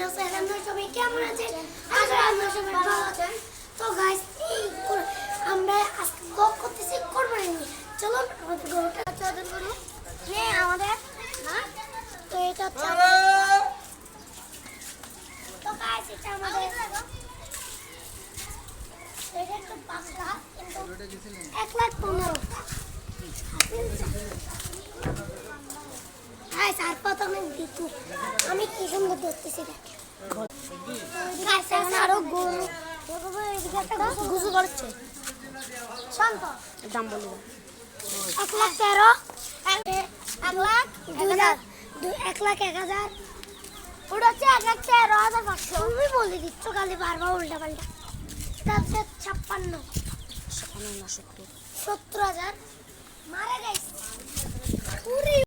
সবাই কেমন আছেন? আশা করি আপনারা সবাই ভালো আছেন। তো গাইস আমরা আজকে ব্লগ করতেছি কোরবানি নিয়ে। চলুন আমাদের গরুটা চাঁদের গরু হ্যাঁ আমাদের না তো এটা হচ্ছে তো গাইস এটা আমাদের এটা একটু পাতলা কিন্তু 1,15,000 গাইস আর কত অনেক দিতু আমি কি সুন্দর দেখতেছি দেখেন গাইস আরো গরু এদিকে একটা গুজু করছে শান্ত দাম বলি 1,13,000 1,01,000 ওটা হচ্ছে 1,13,500 তুমি বলে দিচ্ছ খালি বারবার উল্টা পাল্টা এটা হচ্ছে 56 70,000 মারা গাইস